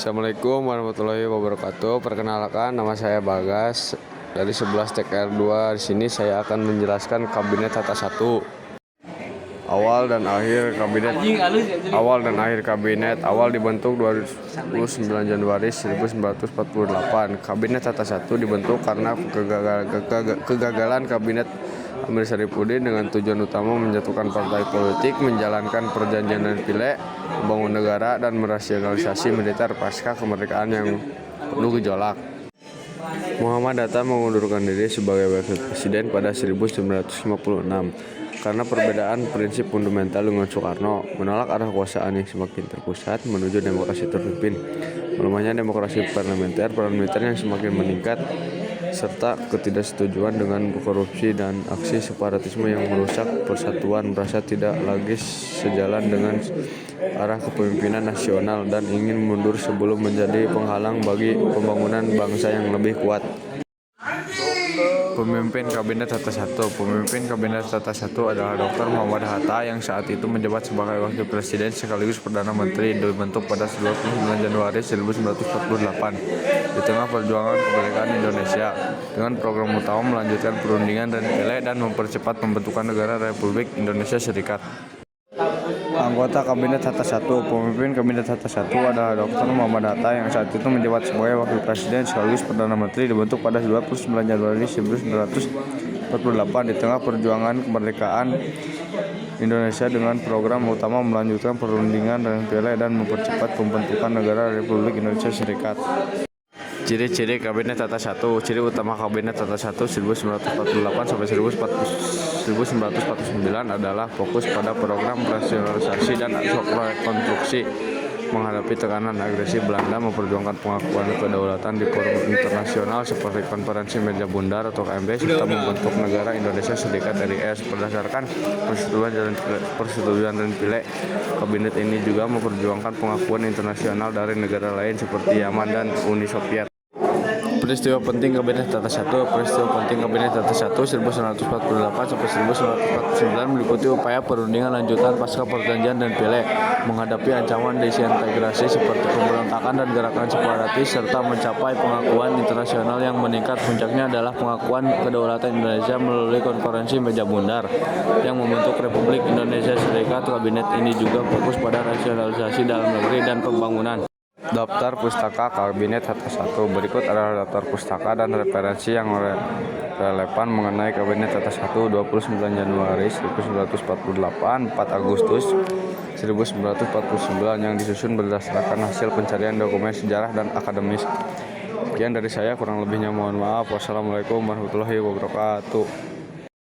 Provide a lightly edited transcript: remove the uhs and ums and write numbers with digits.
Assalamualaikum warahmatullahi wabarakatuh. Perkenalkan, nama saya Bagas dari 11 TKR2. Di sini saya akan menjelaskan Kabinet Tata 1. Awal dan akhir kabinet. Awal dibentuk 29 Januari 1948. Kabinet Tata 1 dibentuk karena kegagalan Kabinet Amir Syarifuddin dengan tujuan utama menjatuhkan partai politik, menjalankan perjanjian dan pileg, membangun negara, dan merasionalisasi militer pasca kemerdekaan yang penuh gejolak. Muhammad Hatta mengundurkan diri sebagai wakil presiden pada 1956 karena perbedaan prinsip fundamental dengan Soekarno, menolak arah kekuasaan yang semakin terpusat menuju demokrasi terpimpin, melemahnya demokrasi parlementer, peran militer yang semakin meningkat, serta ketidaksetujuan dengan korupsi dan aksi separatisme yang merusak persatuan, merasa tidak lagi sejalan dengan arah kepemimpinan nasional dan ingin mundur sebelum menjadi penghalang bagi pembangunan bangsa yang lebih kuat. Pemimpin Kabinet Tata 1. Pemimpin Kabinet Tata 1 adalah Dr. Muhammad Hatta yang saat itu menjabat sebagai Wakil Presiden sekaligus Perdana Menteri, dibentuk pada 29 Januari 1948 di tengah perjuangan kemerdekaan Indonesia dengan program utama melanjutkan perundingan dan pileg dan mempercepat pembentukan negara Republik Indonesia Serikat. Anggota Kabinet Tata 1. Pemimpin Kabinet Tata 1 adalah Dr. Muhammad Hatta yang saat itu menjabat sebagai Wakil Presiden sekaligus Perdana Menteri, dibentuk pada 29 Januari 1948 di tengah perjuangan kemerdekaan Indonesia dengan program utama melanjutkan perundingan dan pileg dan mempercepat pembentukan negara Republik Indonesia Serikat. Ciri-ciri Kabinet Tata 1. Ciri utama Kabinet Tata 1 1948 sampai 1949 adalah fokus pada program rasionalisasi dan rekonstruksi, menghadapi tekanan agresi Belanda, memperjuangkan pengakuan kedaulatan di forum internasional seperti Konferensi Meja Bundar atau KMB, serta membentuk negara Indonesia Serikat RIS berdasarkan persetujuan dan pileg. Kabinet ini juga memperjuangkan pengakuan internasional dari negara lain seperti Yaman dan Uni Soviet. Peristiwa penting Kabinet Tata 1. Peristiwa penting Kabinet Tata 1 1948 sampai 1949 meliputi upaya perundingan lanjutan pasca perjanjian dan pileg, menghadapi ancaman disintegrasi seperti pemberontakan dan gerakan separatis, serta mencapai pengakuan internasional yang meningkat. Puncaknya adalah pengakuan kedaulatan Indonesia melalui Konferensi Meja Bundar yang membentuk Republik Indonesia Serikat. Kabinet ini juga fokus pada rasionalisasi dalam negeri dan pembangunan. Daftar Pustaka Kabinet Tata 1. Berikut adalah daftar pustaka dan referensi yang relevan mengenai Kabinet Tata 1 29 Januari 1948 4 Agustus 1949 yang disusun berdasarkan hasil pencarian dokumen sejarah dan akademis. Sekian dari saya, kurang lebihnya mohon maaf. Wassalamualaikum warahmatullahi wabarakatuh.